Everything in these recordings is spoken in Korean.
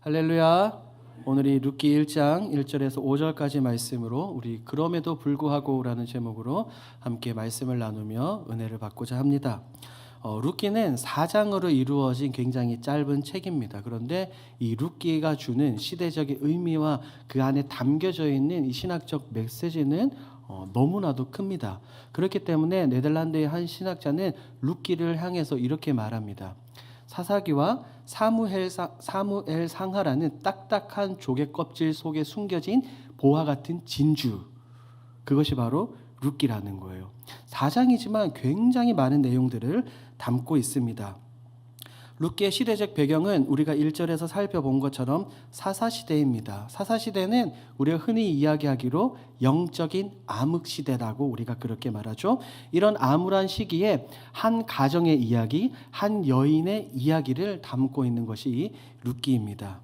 할렐루야. 오늘이 룻기 1장 1절에서 5절까지 말씀으로 우리 그럼에도 불구하고라는 제목으로 함께 말씀을 나누며 은혜를 받고자 합니다. 룻기는 4장으로 이루어진 굉장히 짧은 책입니다. 그런데 이 룻기가 주는 시대적인 의미와 그 안에 담겨져 있는 이 신학적 메시지는 너무나도 큽니다. 그렇기 때문에 네덜란드의 한 신학자는 룻기를 향해서 이렇게 말합니다. 사사기와 사무엘 상하라는 딱딱한 조개 껍질 속에 숨겨진 보화 같은 진주, 그것이 바로 룻기라는 거예요. 4장이지만 굉장히 많은 내용들을 담고 있습니다. 룻기의 시대적 배경은 우리가 1절에서 살펴본 것처럼 사사시대입니다. 사사시대는 우리가 흔히 이야기하기로 영적인 암흑시대라고 우리가 그렇게 말하죠. 이런 암울한 시기에 한 가정의 이야기, 한 여인의 이야기를 담고 있는 것이 룻기입니다.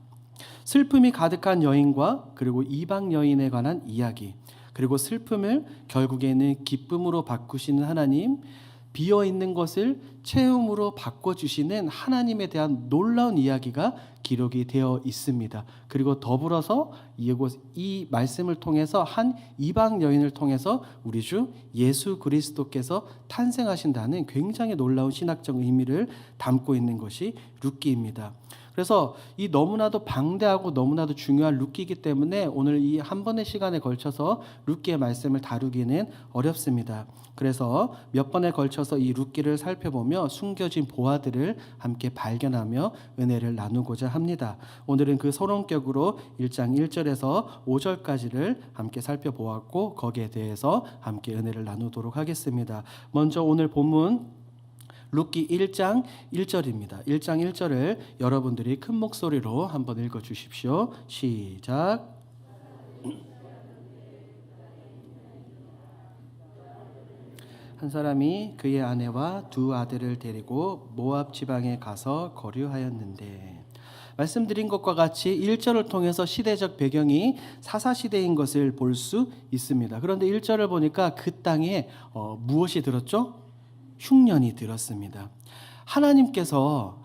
슬픔이 가득한 여인과 그리고 이방 여인에 관한 이야기, 그리고 슬픔을 결국에는 기쁨으로 바꾸시는 하나님, 비어있는 것을 체험으로 바꿔주시는 하나님에 대한 놀라운 이야기가 기록이 되어 있습니다. 그리고 더불어서 이 말씀을 통해서 한 이방 여인을 통해서 우리 주 예수 그리스도께서 탄생하신다는 굉장히 놀라운 신학적 의미를 담고 있는 것이 룻기입니다. 그래서 이 너무나도 방대하고 너무나도 중요한 룻기이기 때문에 오늘 이 한 번의 시간에 걸쳐서 룻기의 말씀을 다루기는 어렵습니다. 그래서 몇 번에 걸쳐서 이 룻기를 살펴보며 숨겨진 보화들을 함께 발견하며 은혜를 나누고자 합니다. 오늘은 그 서론격으로 1장 1절에서 5절까지를 함께 살펴보았고 거기에 대해서 함께 은혜를 나누도록 하겠습니다. 먼저 오늘 본문 룻기 1장 1절입니다. 1장 1절을 여러분들이 큰 목소리로 한번 읽어주십시오. 시작. 한 사람이 그의 아내와 두 아들을 데리고 모압 지방에 가서 거류하였는데, 말씀드린 것과 같이 1절을 통해서 시대적 배경이 사사시대인 것을 볼 수 있습니다. 그런데 1절을 보니까 그 땅에 무엇이 들었죠? 흉년이 들었습니다. 하나님께서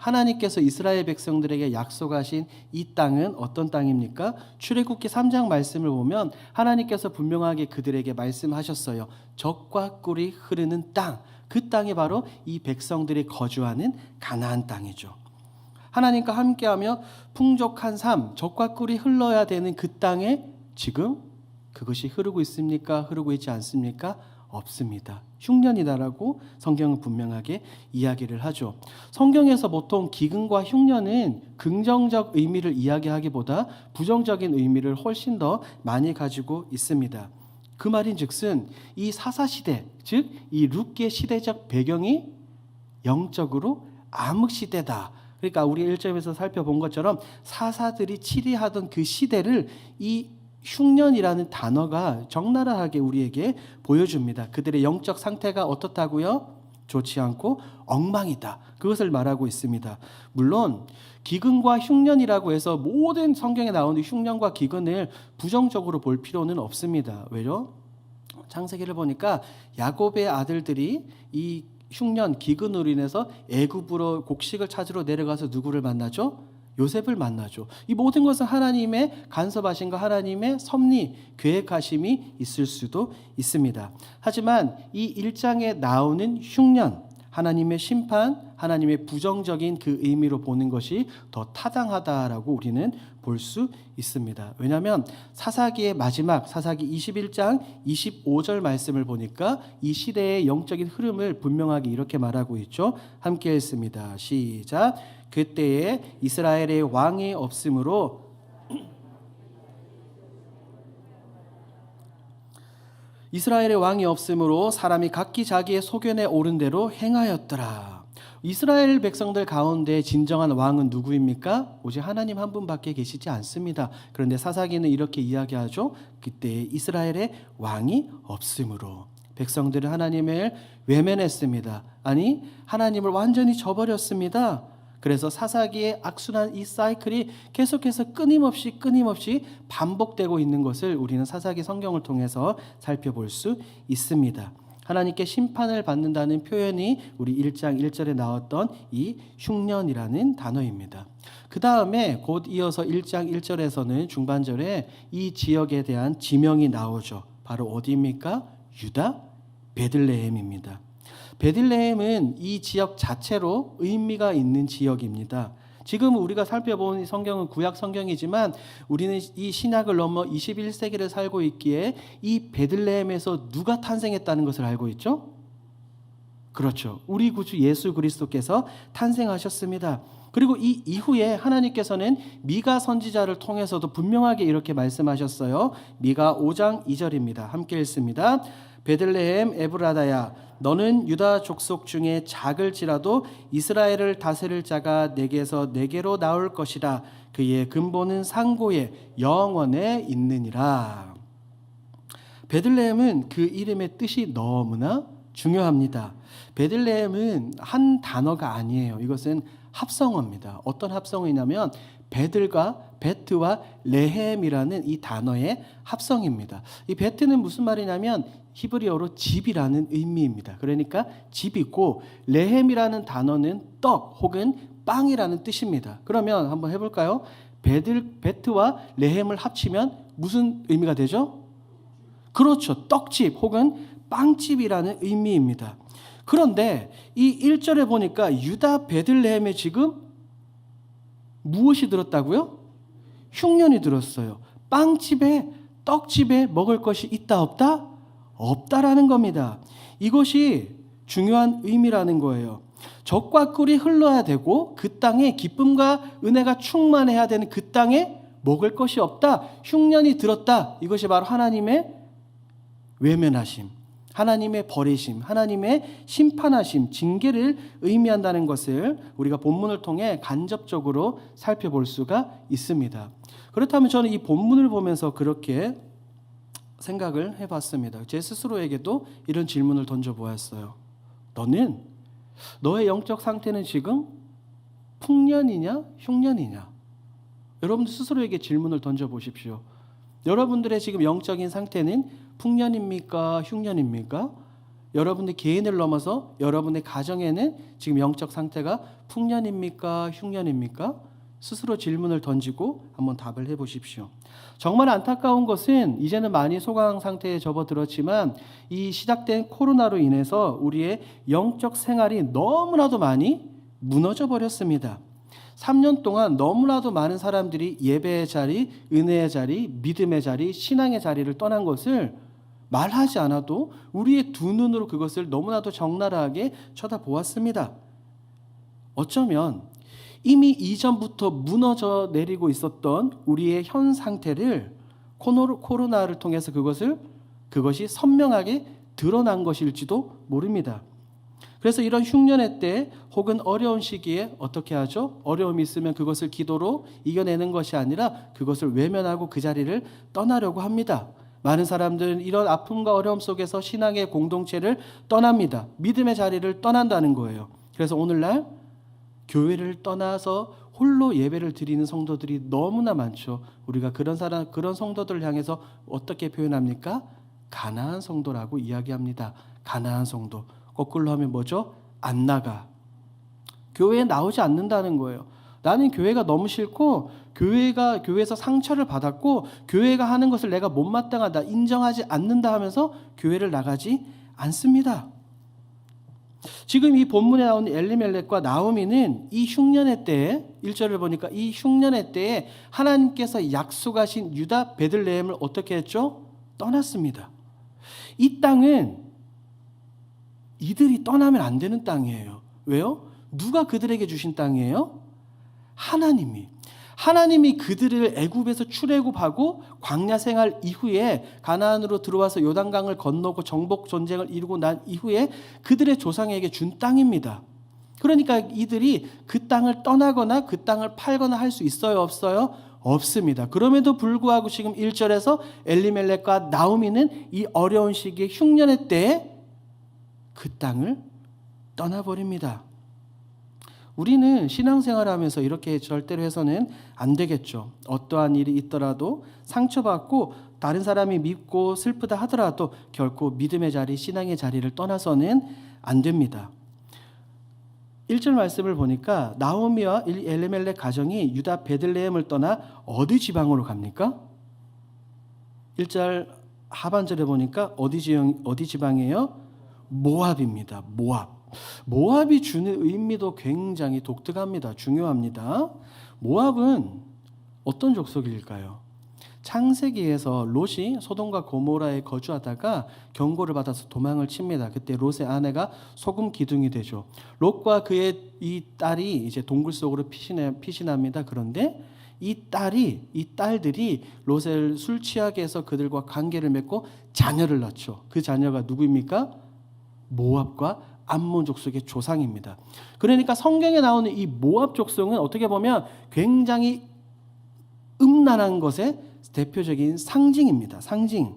이스라엘 백성들에게 약속하신 이 땅은 어떤 땅입니까? 출애굽기 3장 말씀을 보면 하나님께서 분명하게 그들에게 말씀하셨어요. 젖과 꿀이 흐르는 땅, 그 땅이 바로 이 백성들이 거주하는 가나안 땅이죠. 하나님과 함께하며 풍족한 삶, 젖과 꿀이 흘러야 되는 그 땅에 지금 그것이 흐르고 있습니까? 흐르고 있지 않습니까? 없습니다. 흉년이다라고 성경은 분명하게 이야기를 하죠. 성경에서 보통 기근과 흉년은 긍정적 의미를 이야기하기보다 부정적인 의미를 훨씬 더 많이 가지고 있습니다. 그 말인즉슨 이 사사시대, 즉 이 룻기의 시대적 배경이 영적으로 암흑시대다. 그러니까 우리 1절에서 살펴본 것처럼 사사들이 치리하던 그 시대를 이 흉년이라는 단어가 적나라하게 우리에게 보여줍니다. 그들의 영적 상태가 어떻다고요? 좋지 않고 엉망이다. 그것을 말하고 있습니다. 물론 기근과 흉년이라고 해서 모든 성경에 나오는 흉년과 기근을 부정적으로 볼 필요는 없습니다. 왜요? 창세기를 보니까 야곱의 아들들이 이 흉년, 기근으로 인해서 애굽으로 곡식을 찾으러 내려가서 누구를 만나죠? 요셉을 만나죠. 이 모든 것은 하나님의 간섭하심과 하나님의 섭리, 계획하심이 있을 수도 있습니다. 하지만 이 1장에 나오는 흉년, 하나님의 심판, 하나님의 부정적인 그 의미로 보는 것이 더 타당하다라고 우리는 볼 수 있습니다. 왜냐하면 사사기의 마지막 사사기 21장 25절 말씀을 보니까 이 시대의 영적인 흐름을 분명하게 이렇게 말하고 있죠. 함께 읽습니다. 시작. 그때에 이스라엘의 왕이 없으므로 사람이 각기 자기의 소견에 오른 대로 행하였더라. 이스라엘 백성들 가운데 진정한 왕은 누구입니까? 오직 하나님 한 분밖에 계시지 않습니다. 그런데 사사기는 이렇게 이야기하죠. 그때 이스라엘의 왕이 없으므로 백성들은 하나님을 외면했습니다. 아니, 하나님을 완전히 저버렸습니다. 그래서 사사기의 악순환 이 사이클이 계속해서 끊임없이 반복되고 있는 것을 우리는 사사기 성경을 통해서 살펴볼 수 있습니다. 하나님께 심판을 받는다는 표현이 우리 1장 1절에 나왔던 이 흉년이라는 단어입니다. 그 다음에 곧 이어서 1장 1절에서는 중반절에 이 지역에 대한 지명이 나오죠. 바로 어디입니까? 유다 베들레헴입니다. 베들레헴은 이 지역 자체로 의미가 있는 지역입니다. 지금 우리가 살펴본 성경은 구약 성경이지만 우리는 이 신약을 넘어 21세기를 살고 있기에 이 베들레헴에서 누가 탄생했다는 것을 알고 있죠? 그렇죠. 우리 구주 예수 그리스도께서 탄생하셨습니다. 그리고 이 이후에 하나님께서는 미가 선지자를 통해서도 분명하게 이렇게 말씀하셨어요. 미가 5장 2절입니다. 함께 읽습니다. 베들레헴 에브라다야, 너는 유다 족속 중에 작을지라도 이스라엘을 다스릴 자가 내게서 내게로 나올 것이라. 그의 근본은 상고에 영원에 있느니라. 베들레헴은 그 이름의 뜻이 너무나 중요합니다. 베들레헴은 한 단어가 아니에요. 이것은 합성어입니다. 어떤 합성어이냐면 베트와 레헴이라는 이 단어의 합성입니다. 이 베트는 무슨 말이냐면 히브리어로 집이라는 의미입니다. 그러니까 집이고 레헴이라는 단어는 떡 혹은 빵이라는 뜻입니다. 그러면 한번 해볼까요? 베트와 레헴을 합치면 무슨 의미가 되죠? 그렇죠. 떡집 혹은 빵집이라는 의미입니다. 그런데 이 1절에 보니까 유다 베들레헴에 지금 무엇이 들었다고요? 흉년이 들었어요. 빵집에 떡집에 먹을 것이 있다 없다? 없다라는 겁니다. 이것이 중요한 의미라는 거예요. 젖과 꿀이 흘러야 되고 그 땅에 기쁨과 은혜가 충만해야 되는 그 땅에 먹을 것이 없다. 흉년이 들었다. 이것이 바로 하나님의 외면하심, 하나님의 버리심, 하나님의 심판하심, 징계를 의미한다는 것을 우리가 본문을 통해 간접적으로 살펴볼 수가 있습니다. 그렇다면 저는 이 본문을 보면서 그렇게 생각을 해봤습니다. 제 스스로에게도 이런 질문을 던져보았어요. 너는 너의 영적 상태는 지금 풍년이냐 흉년이냐? 여러분들 스스로에게 질문을 던져보십시오. 여러분들의 지금 영적인 상태는 풍년입니까? 흉년입니까? 여러분의 개인을 넘어서 여러분의 가정에는 지금 영적 상태가 풍년입니까? 흉년입니까? 스스로 질문을 던지고 한번 답을 해보십시오. 정말 안타까운 것은 이제는 많이 소강 상태에 접어들었지만 이 시작된 코로나로 인해서 우리의 영적 생활이 너무나도 많이 무너져 버렸습니다. 3년 동안 너무나도 많은 사람들이 예배의 자리, 은혜의 자리, 믿음의 자리, 신앙의 자리를 떠난 것을 말하지 않아도 우리의 두 눈으로 그것을 너무나도 적나라하게 쳐다보았습니다. 어쩌면 이미 이전부터 무너져 내리고 있었던 우리의 현 상태를 코로나를 통해서 그것이 선명하게 드러난 것일지도 모릅니다. 그래서 이런 흉년의 때 혹은 어려운 시기에 어떻게 하죠? 어려움이 있으면 그것을 기도로 이겨내는 것이 아니라 그것을 외면하고 그 자리를 떠나려고 합니다. 많은 사람들은 이런 아픔과 어려움 속에서 신앙의 공동체를 떠납니다. 믿음의 자리를 떠난다는 거예요. 그래서 오늘날 교회를 떠나서 홀로 예배를 드리는 성도들이 너무나 많죠. 우리가 그런 성도들을 향해서 어떻게 표현합니까? 가난한 성도라고 이야기합니다. 가난한 성도. 거꾸로 하면 뭐죠? 안 나가. 교회에 나오지 않는다는 거예요. 나는 교회가 너무 싫고 교회에서 상처를 받았고 교회가 하는 것을 내가 못마땅하다, 인정하지 않는다 하면서 교회를 나가지 않습니다. 지금 이 본문에 나오는 엘리멜렉과 나오미는 이 흉년의 때에 1절을 보니까 이 흉년의 때에 하나님께서 약속하신 유다 베들레헴을 어떻게 했죠? 떠났습니다. 이 땅은 이들이 떠나면 안 되는 땅이에요. 왜요? 누가 그들에게 주신 땅이에요? 하나님이 그들을 애굽에서 출애굽하고 광야 생활 이후에 가나안으로 들어와서 요단강을 건너고 정복 전쟁을 이루고 난 이후에 그들의 조상에게 준 땅입니다. 그러니까 이들이 그 땅을 떠나거나 그 땅을 팔거나 할 수 있어요? 없어요? 없습니다. 그럼에도 불구하고 지금 1절에서 엘리멜렉과 나오미는 이 어려운 시기에 흉년의 때에 그 땅을 떠나버립니다. 우리는 신앙생활하면서 이렇게 절대로 해서는 안 되겠죠. 어떠한 일이 있더라도 상처받고 다른 사람이 믿고 슬프다 하더라도 결코 믿음의 자리, 신앙의 자리를 떠나서는 안 됩니다. 1절 말씀을 보니까 나오미와 엘리멜렉 가정이 유다 베들레헴을 떠나 어디 지방으로 갑니까? 1절 하반절에 보니까 어디 지방이에요? 모압입니다. 모압이 주는 의미도 굉장히 독특합니다. 중요합니다. 모압은 어떤 족속일까요? 창세기에서 롯이 소돔과 고모라에 거주하다가 경고를 받아서 도망을 칩니다. 그때 롯의 아내가 소금 기둥이 되죠. 롯과 그의 이 딸이 이제 동굴 속으로 피신합니다. 그런데 이 딸들이 롯을 술 취하게 해서 그들과 관계를 맺고 자녀를 낳죠. 그 자녀가 누구입니까? 모압과 암몬 족속의 조상입니다. 그러니까 성경에 나오는 이 모압 족속은 어떻게 보면 굉장히 음란한 것의 대표적인 상징입니다. 상징.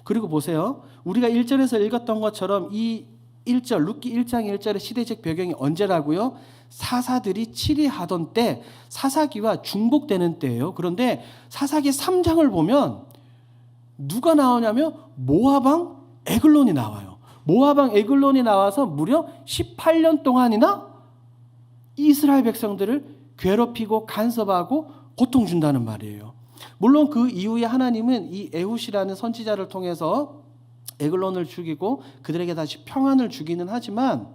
그리고 보세요. 우리가 1절에서 읽었던 것처럼 이 1절 룻기 1장 1절의 시대적 배경이 언제라고요? 사사들이 치리하던 때, 사사기와 중복되는 때예요. 그런데 사사기 3장을 보면 누가 나오냐면 모압 왕 에글론이 나와요. 모압 왕 에글론이 나와서 무려 18년 동안이나 이스라엘 백성들을 괴롭히고 간섭하고 고통 준다는 말이에요. 물론 그 이후에 하나님은 이 에훗이라는 선지자를 통해서 에글론을 죽이고 그들에게 다시 평안을 주기는 하지만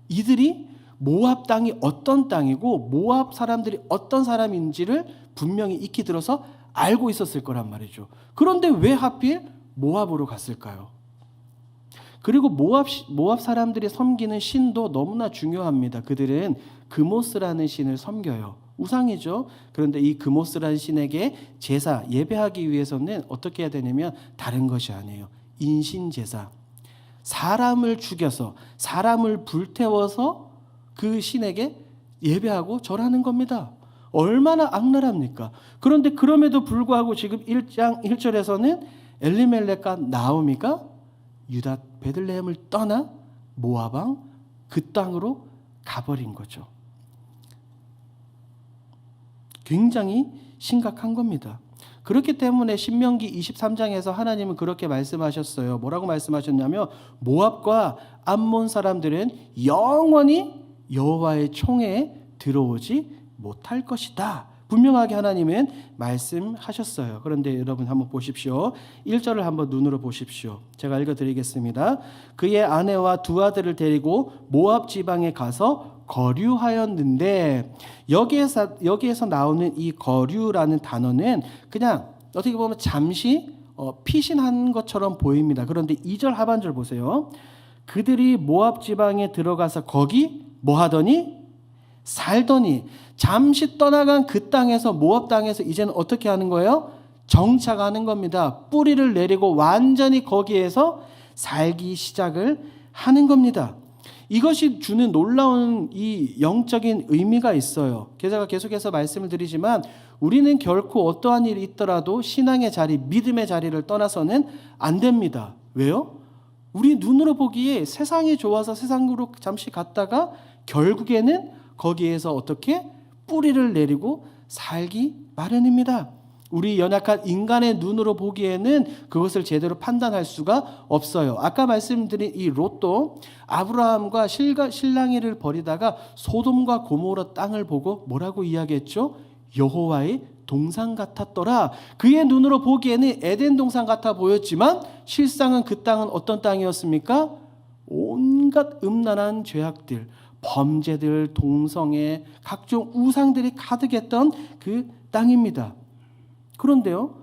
이들이 모압 땅이 어떤 땅이고 모압 사람들이 어떤 사람인지를 분명히 익히 들어서 알고 있었을 거란 말이죠. 그런데 왜 하필 모압으로 갔을까요? 그리고 모압 사람들이 섬기는 신도 너무나 중요합니다. 그들은 그모스라는 신을 섬겨요. 우상이죠. 그런데 이 그모스라는 신에게 제사, 예배하기 위해서는 어떻게 해야 되냐면 다른 것이 아니에요. 인신제사. 사람을 죽여서, 사람을 불태워서 그 신에게 예배하고 절하는 겁니다. 얼마나 악랄합니까? 그런데 그럼에도 불구하고 지금 1장 1절에서는 엘리멜렉과 나오미가 유다 베들레헴을 떠나 모압 왕 그 땅으로 가버린 거죠. 굉장히 심각한 겁니다. 그렇기 때문에 신명기 23장에서 하나님은 그렇게 말씀하셨어요. 뭐라고 말씀하셨냐면 모압과 암몬 사람들은 영원히 여호와의 총회에 들어오지 못할 것이다. 분명하게 하나님은 말씀하셨어요. 그런데 여러분 한번 보십시오. 1절을 한번 눈으로 보십시오. 제가 읽어드리겠습니다. 그의 아내와 두 아들을 데리고 모압 지방에 가서 거류하였는데 여기에서 나오는 이 거류라는 단어는 그냥 어떻게 보면 잠시 피신한 것처럼 보입니다. 그런데 2절 하반절 보세요. 그들이 모압 지방에 들어가서 거기 뭐 하더니? 살더니. 잠시 떠나간 그 땅에서 모압 땅에서 이제는 어떻게 하는 거예요? 정착하는 겁니다. 뿌리를 내리고 완전히 거기에서 살기 시작을 하는 겁니다. 이것이 주는 놀라운 이 영적인 의미가 있어요. 제가 계속해서 말씀을 드리지만 우리는 결코 어떠한 일이 있더라도 신앙의 자리, 믿음의 자리를 떠나서는 안 됩니다. 왜요? 우리 눈으로 보기에 세상이 좋아서 세상으로 잠시 갔다가 결국에는 거기에서 어떻게 뿌리를 내리고 살기 마련입니다. 우리 연약한 인간의 눈으로 보기에는 그것을 제대로 판단할 수가 없어요. 아까 말씀드린 이 롯도 아브라함과 실랑이를 벌이다가 소돔과 고모라 땅을 보고 뭐라고 이야기했죠? 여호와의 동산 같았더라. 그의 눈으로 보기에는 에덴 동산 같아 보였지만 실상은 그 땅은 어떤 땅이었습니까? 온갖 음란한 죄악들, 범죄들, 동성애, 각종 우상들이 가득했던 그 땅입니다. 그런데요,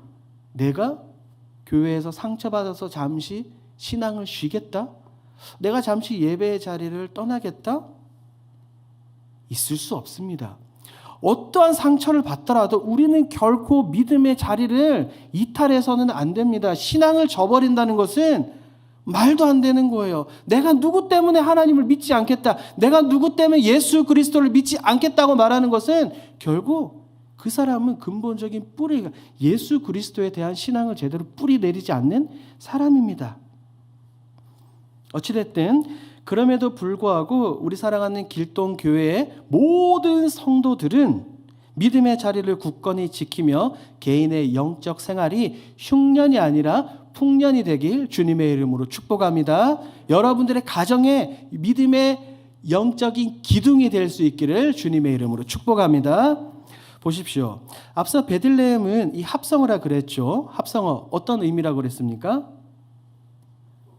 내가 교회에서 상처받아서 잠시 신앙을 쉬겠다? 내가 잠시 예배의 자리를 떠나겠다? 있을 수 없습니다. 어떠한 상처를 받더라도 우리는 결코 믿음의 자리를 이탈해서는 안 됩니다. 신앙을 저버린다는 것은 말도 안 되는 거예요. 내가 누구 때문에 하나님을 믿지 않겠다, 내가 누구 때문에 예수 그리스도를 믿지 않겠다고 말하는 것은 결국 그 사람은 근본적인 뿌리가 예수 그리스도에 대한 신앙을 제대로 뿌리 내리지 않는 사람입니다. 어찌됐든 그럼에도 불구하고 우리 사랑하는 길동 교회의 모든 성도들은 믿음의 자리를 굳건히 지키며 개인의 영적 생활이 흉년이 아니라 풍년이 되길 주님의 이름으로 축복합니다. 여러분들의 가정에 믿음의 영적인 기둥이 될 수 있기를 주님의 이름으로 축복합니다. 보십시오. 앞서 베들레헴은 이 합성어라 그랬죠. 합성어 어떤 의미라고 그랬습니까?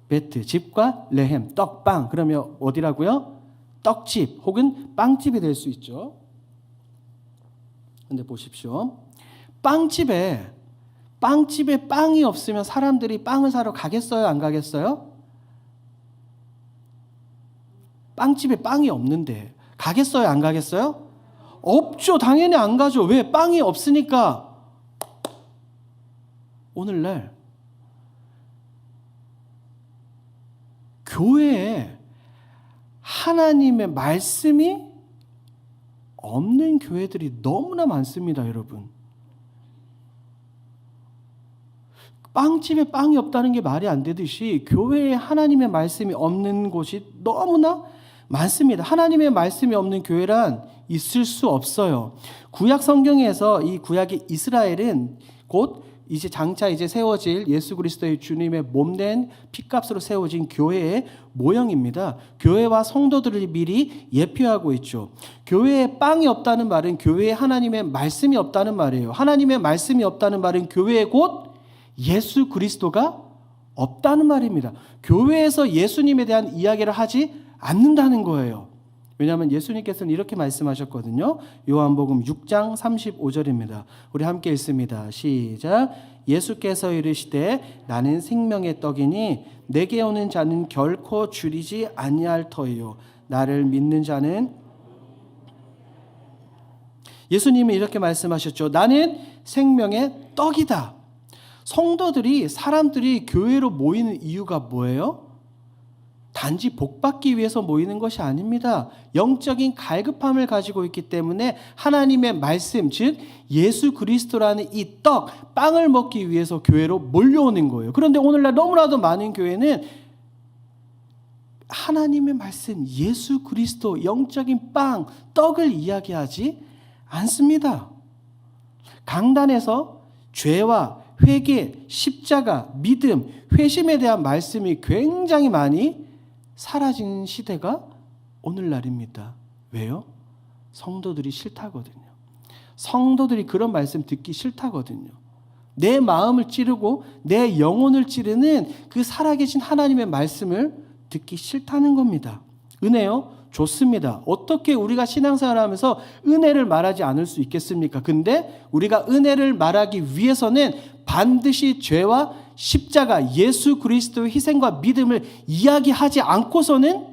베트, 집과 레헴, 떡, 빵. 그러면 어디라고요? 떡집 혹은 빵집이 될 수 있죠. 근데 보십시오. 빵집에 빵이 없으면 사람들이 빵을 사러 가겠어요? 안 가겠어요? 빵집에 빵이 없는데 가겠어요? 안 가겠어요? 없죠. 당연히 안 가죠. 왜? 빵이 없으니까. 오늘날 교회에 하나님의 말씀이 없는 교회들이 너무나 많습니다, 여러분. 빵집에 빵이 없다는 게 말이 안 되듯이 교회에 하나님의 말씀이 없는 곳이 너무나 많습니다. 하나님의 말씀이 없는 교회란 있을 수 없어요. 구약 성경에서 이 구약의 이스라엘은 곧 이제 장차 이제 세워질 예수 그리스도의 주님의 몸된 피값으로 세워진 교회의 모형입니다. 교회와 성도들을 미리 예표하고 있죠. 교회에 빵이 없다는 말은 교회에 하나님의 말씀이 없다는 말이에요. 하나님의 말씀이 없다는 말은 교회에 곧 예수 그리스도가 없다는 말입니다. 교회에서 예수님에 대한 이야기를 하지 않는다는 거예요. 왜냐하면 예수님께서는 이렇게 말씀하셨거든요. 요한복음 6장 35절입니다. 우리 함께 읽습니다. 시작. 예수께서 이르시되 나는 생명의 떡이니 내게 오는 자는 결코 줄이지 아니할 터이요 나를 믿는 자는 예수님이 이렇게 말씀하셨죠. 나는 생명의 떡이다. 성도들이 사람들이 교회로 모이는 이유가 뭐예요? 단지 복받기 위해서 모이는 것이 아닙니다. 영적인 갈급함을 가지고 있기 때문에 하나님의 말씀, 즉 예수 그리스도라는 이 떡, 빵을 먹기 위해서 교회로 몰려오는 거예요. 그런데 오늘날 너무나도 많은 교회는 하나님의 말씀, 예수 그리스도, 영적인 빵, 떡을 이야기하지 않습니다. 강단에서 죄와 회개, 십자가, 믿음, 회심에 대한 말씀이 굉장히 많이 사라진 시대가 오늘날입니다. 왜요? 성도들이 싫다거든요. 성도들이 그런 말씀 듣기 싫다거든요. 내 마음을 찌르고 내 영혼을 찌르는 그 살아계신 하나님의 말씀을 듣기 싫다는 겁니다. 은혜요? 좋습니다. 어떻게 우리가 신앙생활을 하면서 은혜를 말하지 않을 수 있겠습니까? 근데 우리가 은혜를 말하기 위해서는 반드시 죄와 십자가, 예수 그리스도의 희생과 믿음을 이야기하지 않고서는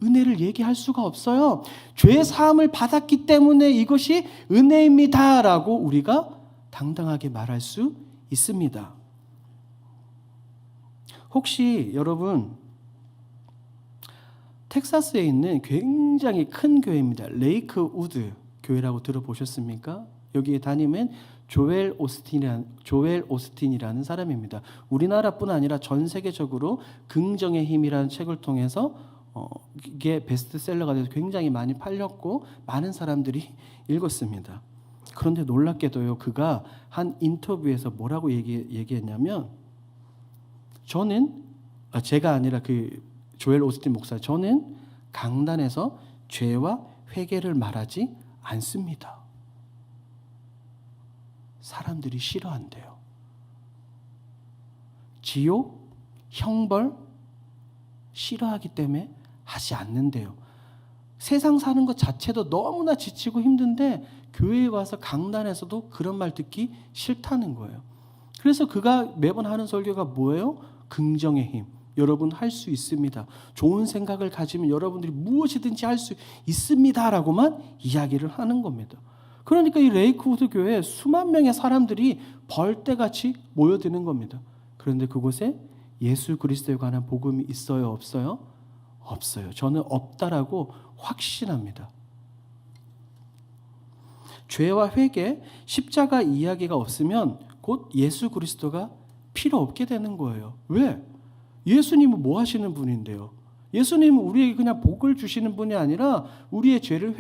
은혜를 얘기할 수가 없어요. 죄 사함을 받았기 때문에 이것이 은혜입니다라고 우리가 당당하게 말할 수 있습니다. 혹시 여러분 텍사스에 있는 굉장히 큰 교회입니다. 레이크우드 교회라고 들어보셨습니까? 여기에 담임은 조엘 오스틴이라는 사람입니다. 우리나라뿐 아니라 전 세계적으로 긍정의 힘이라는 책을 통해서 이게 베스트셀러가 돼서 굉장히 많이 팔렸고 많은 사람들이 읽었습니다. 그런데 놀랍게도요, 그가 한 인터뷰에서 뭐라고 얘기했냐면, 제가 아니라 그 조엘 오스틴 목사, 저는 강단에서 죄와 회개를 말하지 않습니다. 사람들이 싫어한대요. 지옥, 형벌 싫어하기 때문에 하지 않는데요. 세상 사는 것 자체도 너무나 지치고 힘든데 교회에 와서 강단에서도 그런 말 듣기 싫다는 거예요. 그래서 그가 매번 하는 설교가 뭐예요? 긍정의 힘. 여러분 할 수 있습니다. 좋은 생각을 가지면 여러분들이 무엇이든지 할 수 있습니다라고만 이야기를 하는 겁니다. 그러니까 이 레이크우드 교회에 수만 명의 사람들이 벌떼같이 모여드는 겁니다. 그런데 그곳에 예수 그리스도에 관한 복음이 있어요? 없어요? 없어요. 저는 없다라고 확신합니다. 죄와 회개, 십자가 이야기가 없으면 곧 예수 그리스도가 필요 없게 되는 거예요. 왜? 예수님은 뭐 하시는 분인데요? 예수님은 우리에게 그냥 복을 주시는 분이 아니라 우리의 죄를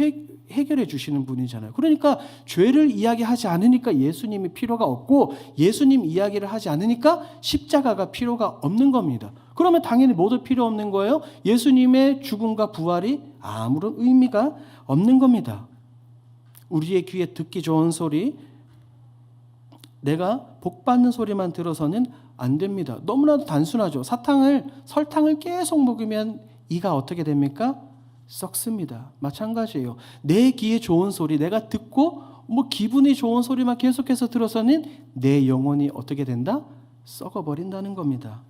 해결해 주시는 분이잖아요. 그러니까 죄를 이야기하지 않으니까 예수님이 필요가 없고, 예수님 이야기를 하지 않으니까 십자가가 필요가 없는 겁니다. 그러면 당연히 뭐도 필요 없는 거예요? 예수님의 죽음과 부활이 아무런 의미가 없는 겁니다. 우리의 귀에 듣기 좋은 소리, 내가 복 받는 소리만 들어서는 안 됩니다. 너무나도 단순하죠. 설탕을 계속 먹으면 이가 어떻게 됩니까? 썩습니다. 마찬가지예요. 내 귀에 좋은 소리, 내가 듣고 기분이 좋은 소리만 계속해서 들어서는 내 영혼이 어떻게 된다? 썩어버린다는 겁니다.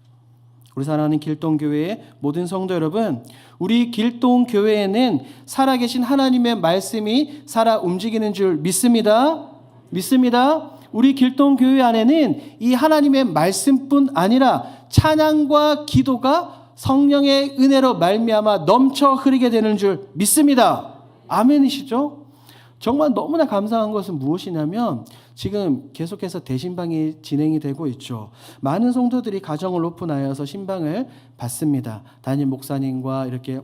우리 사랑하는 길동교회의 모든 성도 여러분, 우리 길동교회에는 살아계신 하나님의 말씀이 살아 움직이는 줄 믿습니다. 믿습니다. 우리 길동교회 안에는 이 하나님의 말씀뿐 아니라 찬양과 기도가 성령의 은혜로 말미암아 넘쳐 흐르게 되는 줄 믿습니다. 아멘이시죠? 정말 너무나 감사한 것은 무엇이냐면 지금 계속해서 대신방이 진행이 되고 있죠. 많은 성도들이 가정을 오픈하여서 신방을 받습니다. 담임 목사님과 이렇게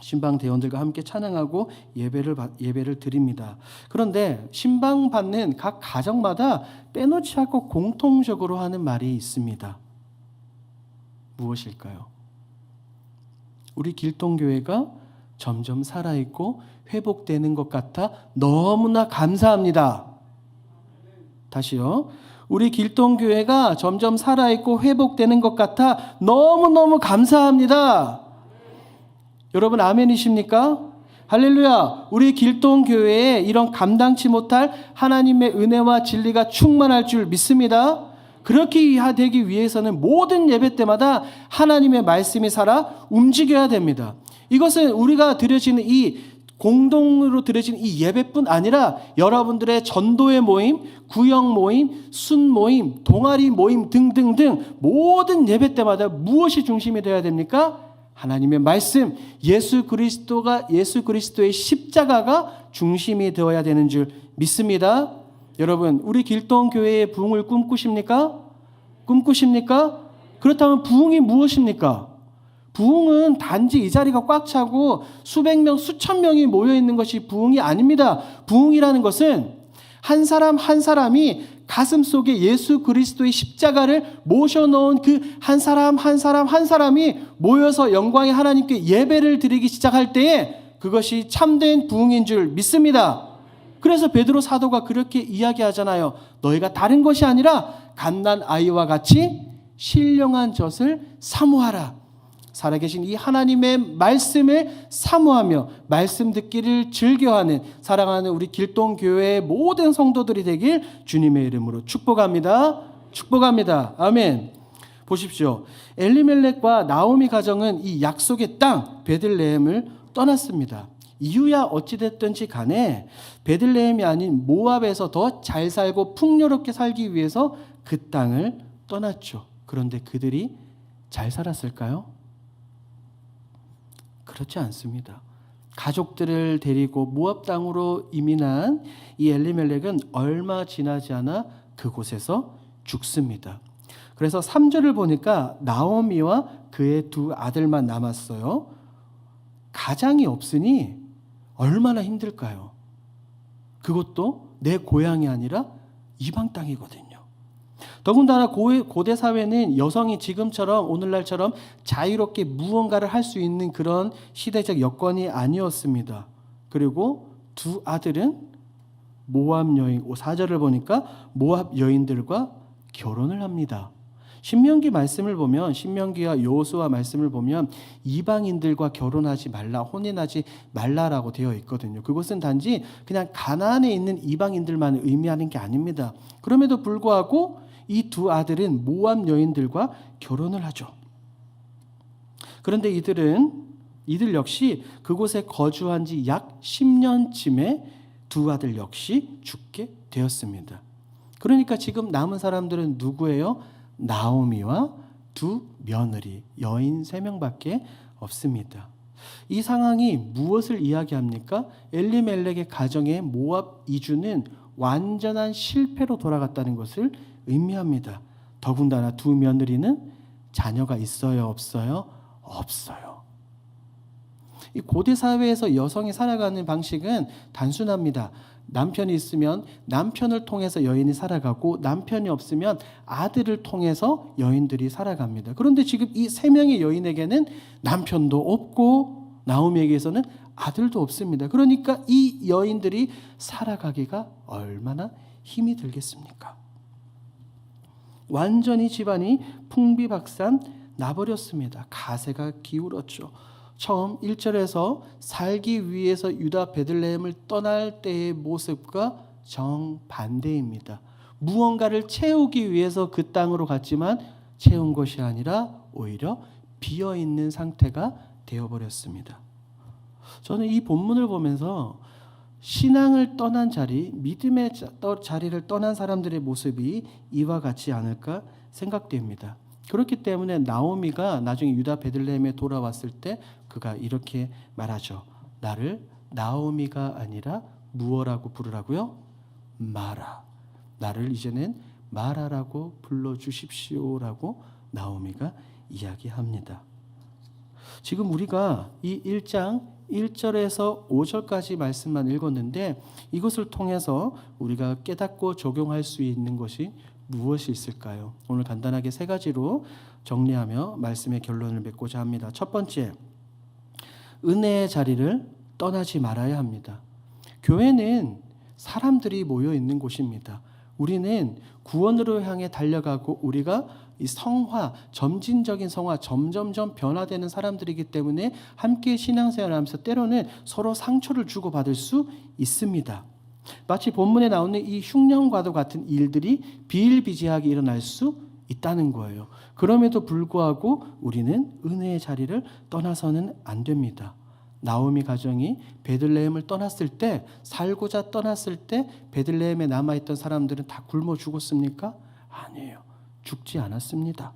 신방 대원들과 함께 찬양하고 예배를 드립니다. 그런데 신방 받는 각 가정마다 빼놓지 않고 공통적으로 하는 말이 있습니다. 무엇일까요? 우리 길동교회가 점점 살아있고 회복되는 것 같아 너무나 감사합니다. 다시요. 우리 길동교회가 점점 살아있고 회복되는 것 같아 너무너무 감사합니다. 여러분 아멘이십니까? 할렐루야. 우리 길동교회에 이런 감당치 못할 하나님의 은혜와 진리가 충만할 줄 믿습니다. 그렇게 되기 위해서는 모든 예배 때마다 하나님의 말씀이 살아 움직여야 됩니다. 이것은 우리가 드려지는 공동으로 드려지는 이 예배뿐 아니라 여러분들의 전도의 모임, 구역 모임, 순 모임, 동아리 모임 등등등 모든 예배 때마다 무엇이 중심이 되어야 됩니까? 하나님의 말씀, 예수 그리스도의 십자가가 중심이 되어야 되는 줄 믿습니다. 여러분, 우리 길동교회의 부흥을 꿈꾸십니까? 꿈꾸십니까? 그렇다면 부흥이 무엇입니까? 부흥은 단지 이 자리가 꽉 차고 수백 명, 수천 명이 모여 있는 것이 부흥이 아닙니다. 부흥이라는 것은 한 사람 한 사람이 가슴 속에 예수 그리스도의 십자가를 모셔놓은 그 한 사람 한 사람이 모여서 영광의 하나님께 예배를 드리기 시작할 때에 그것이 참된 부흥인 줄 믿습니다. 그래서 베드로 사도가 그렇게 이야기하잖아요. 너희가 다른 것이 아니라 갓난 아이와 같이 신령한 젖을 사모하라. 살아계신 이 하나님의 말씀을 사모하며 말씀 듣기를 즐겨하는 사랑하는 우리 길동교회의 모든 성도들이 되길 주님의 이름으로 축복합니다. 축복합니다. 아멘. 보십시오. 엘리멜렉과 나오미 가정은 이 약속의 땅 베들레헴을 떠났습니다. 이유야 어찌됐든지 간에 베들레헴이 아닌 모압에서 더 잘 살고 풍요롭게 살기 위해서 그 땅을 떠났죠. 그런데 그들이 잘 살았을까요? 그렇지 않습니다. 가족들을 데리고 모압 땅으로 이민한 이 엘리멜렉은 얼마 지나지 않아 그곳에서 죽습니다. 그래서 3절을 보니까 나오미와 그의 두 아들만 남았어요. 가장이 없으니 얼마나 힘들까요? 그것도 내 고향이 아니라 이방 땅이거든요. 더군다나 고대 사회는 여성이 지금처럼 오늘날처럼 자유롭게 무언가를 할 수 있는 그런 시대적 여건이 아니었습니다. 그리고 두 아들은 모압 여인, 4절을 보니까 모압 여인들과 결혼을 합니다. 신명기와 여호수아 말씀을 보면 이방인들과 결혼하지 말라, 혼인하지 말라라고 되어 있거든요. 그것은 단지 그냥 가나안에 있는 이방인들만 의미하는 게 아닙니다. 그럼에도 불구하고 이 두 아들은 모압 여인들과 결혼을 하죠. 그런데 이들 역시 그곳에 거주한 지 약 10년쯤에 두 아들 역시 죽게 되었습니다. 그러니까 지금 남은 사람들은 누구예요? 나오미와 두 며느리, 여인 3명밖에 없습니다. 이 상황이 무엇을 이야기합니까? 엘리멜렉의 가정의 모압 이주는 완전한 실패로 돌아갔다는 것을 의미합니다. 더군다나 두 며느리는 자녀가 있어요, 없어요? 없어요. 이 고대 사회에서 여성이 살아가는 방식은 단순합니다. 남편이 있으면 남편을 통해서 여인이 살아가고 남편이 없으면 아들을 통해서 여인들이 살아갑니다. 그런데 지금 이 세 명의 여인에게는 남편도 없고 나오미에게서는 아들도 없습니다. 그러니까 이 여인들이 살아가기가 얼마나 힘이 들겠습니까? 완전히 집안이 풍비박산 나버렸습니다. 가세가 기울었죠. 처음 1절에서 살기 위해서 유다 베들레헴을 떠날 때의 모습과 정반대입니다. 무언가를 채우기 위해서 그 땅으로 갔지만 채운 것이 아니라 오히려 비어있는 상태가 되어버렸습니다. 저는 이 본문을 보면서 신앙을 떠난 자리, 믿음의 자리를 떠난 사람들의 모습이 이와 같지 않을까 생각됩니다. 그렇기 때문에 나오미가 나중에 유다 베들레헴에 돌아왔을 때 그가 이렇게 말하죠. 나를 나오미가 아니라 무엇라고 부르라고요? 마라. 나를 이제는 마라라고 불러주십시오라고 나오미가 이야기합니다. 지금 우리가 이 1장 1절에서 5절까지 말씀만 읽었는데 이것을 통해서 우리가 깨닫고 적용할 수 있는 것이 무엇이 있을까요? 오늘 간단하게 세 가지로 정리하며 말씀의 결론을 맺고자 합니다. 첫 번째, 은혜의 자리를 떠나지 말아야 합니다. 교회는 사람들이 모여 있는 곳입니다. 우리는 구원으로 향해 달려가고 우리가 이 성화, 점진적인 성화, 점점점 변화되는 사람들이기 때문에 함께 신앙생활을 하면서 때로는 서로 상처를 주고받을 수 있습니다. 마치 본문에 나오는 이 흉년과도 같은 일들이 비일비재하게 일어날 수 있다는 거예요. 그럼에도 불구하고 우리는 은혜의 자리를 떠나서는 안 됩니다. 나오미 가정이 베들레헴을 떠났을 때, 살고자 떠났을 때 베들레헴에 남아있던 사람들은 다 굶어 죽었습니까? 아니에요. 죽지 않았습니다.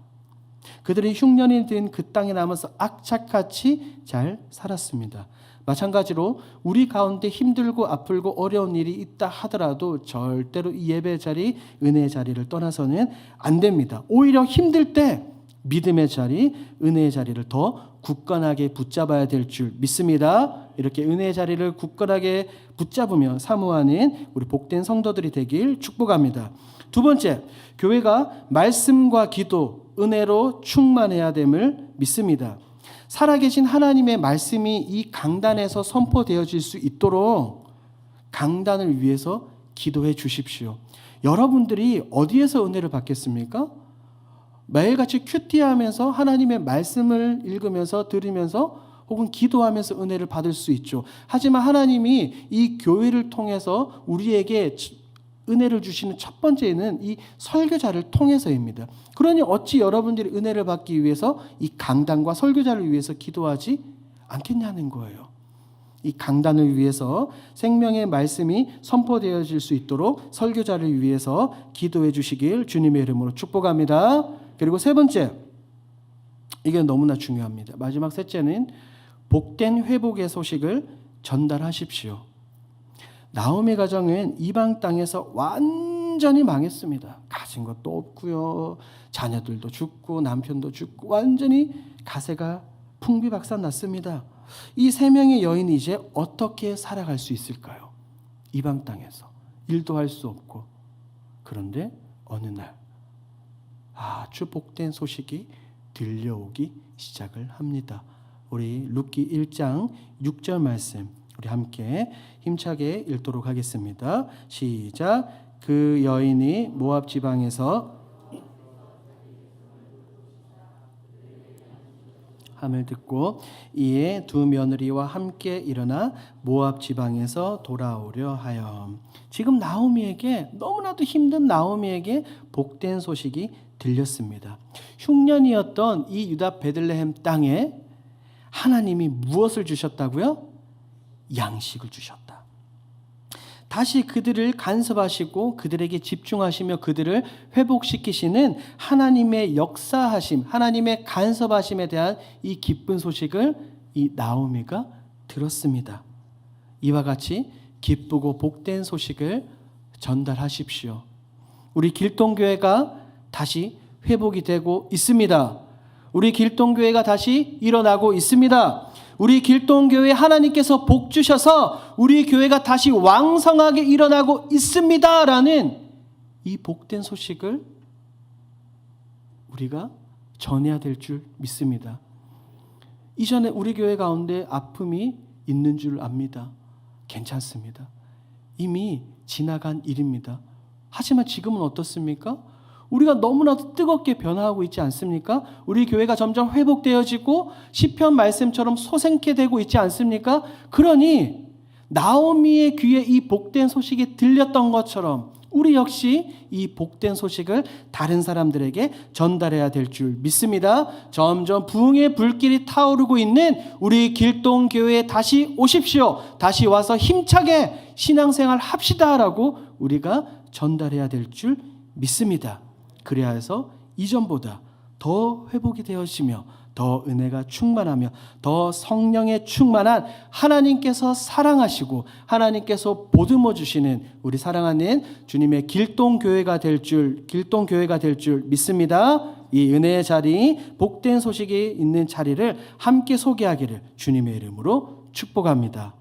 그들이 흉년이 든 그 땅에 남아서 악착같이 잘 살았습니다. 마찬가지로 우리 가운데 힘들고 아프고 어려운 일이 있다 하더라도 절대로 이 예배 자리, 은혜의 자리를 떠나서는 안 됩니다. 오히려 힘들 때 믿음의 자리, 은혜의 자리를 더 굳건하게 붙잡아야 될 줄 믿습니다. 이렇게 은혜의 자리를 굳건하게 붙잡으며 사모하는 우리 복된 성도들이 되길 축복합니다. 두 번째, 교회가 말씀과 기도, 은혜로 충만해야 됨을 믿습니다. 살아계신 하나님의 말씀이 이 강단에서 선포되어질 수 있도록 강단을 위해서 기도해 주십시오. 여러분들이 어디에서 은혜를 받겠습니까? 매일같이 큐티하면서 하나님의 말씀을 읽으면서 들으면서 혹은 기도하면서 은혜를 받을 수 있죠. 하지만 하나님이 이 교회를 통해서 우리에게 은혜를 주시는 첫 번째는 이 설교자를 통해서입니다. 그러니 어찌 여러분들이 은혜를 받기 위해서 이 강단과 설교자를 위해서 기도하지 않겠냐는 거예요. 이 강단을 위해서 생명의 말씀이 선포되어질 수 있도록 설교자를 위해서 기도해 주시길 주님의 이름으로 축복합니다. 그리고 세 번째, 이게 너무나 중요합니다. 마지막 셋째는 복된 회복의 소식을 전달하십시오. 나오미 가정은 이방 땅에서 완전히 망했습니다. 가진 것도 없고요. 자녀들도 죽고 남편도 죽고 완전히 가세가 풍비박산 났습니다. 이 세 명의 여인이 이제 어떻게 살아갈 수 있을까요? 이방 땅에서 일도 할 수 없고. 그런데 어느 날 아주 복된 소식이 들려오기 시작을 합니다. 우리 룻기 1장 6절 말씀 우리 함께 힘차게 읽도록 하겠습니다. 시작. 그 여인이 모압 지방에서 함을 듣고 이에 두 며느리와 함께 일어나 모압 지방에서 돌아오려 하여. 지금 나오미에게 너무나도 힘든 나오미에게 복된 소식이 들렸습니다. 흉년이었던 이 유다 베들레헴 땅에 하나님이 무엇을 주셨다고요? 양식을 주셨다. 다시 그들을 간섭하시고 그들에게 집중하시며 그들을 회복시키시는 하나님의 역사하심, 하나님의 간섭하심에 대한 이 기쁜 소식을 이 나오미가 들었습니다. 이와 같이 기쁘고 복된 소식을 전달하십시오. 우리 길동교회가 다시 회복이 되고 있습니다. 우리 길동교회가 다시 일어나고 있습니다. 우리 길동교회 하나님께서 복 주셔서 우리 교회가 다시 왕성하게 일어나고 있습니다라는 이 복된 소식을 우리가 전해야 될 줄 믿습니다. 이전에 우리 교회 가운데 아픔이 있는 줄 압니다. 괜찮습니다. 이미 지나간 일입니다. 하지만 지금은 어떻습니까? 우리가 너무나도 뜨겁게 변화하고 있지 않습니까? 우리 교회가 점점 회복되어지고 시편 말씀처럼 소생케 되고 있지 않습니까? 그러니 나오미의 귀에 이 복된 소식이 들렸던 것처럼 우리 역시 이 복된 소식을 다른 사람들에게 전달해야 될 줄 믿습니다. 점점 부흥의 불길이 타오르고 있는 우리 길동교회에 다시 오십시오. 다시 와서 힘차게 신앙생활 합시다라고 우리가 전달해야 될 줄 믿습니다. 그래야 해서 이전보다 더 회복이 되어지며 더 은혜가 충만하며 더 성령에 충만한 하나님께서 사랑하시고 하나님께서 보듬어 주시는 우리 사랑하는 주님의 길동교회가 될 줄 믿습니다. 이 은혜의 자리, 복된 소식이 있는 자리를 함께 소개하기를 주님의 이름으로 축복합니다.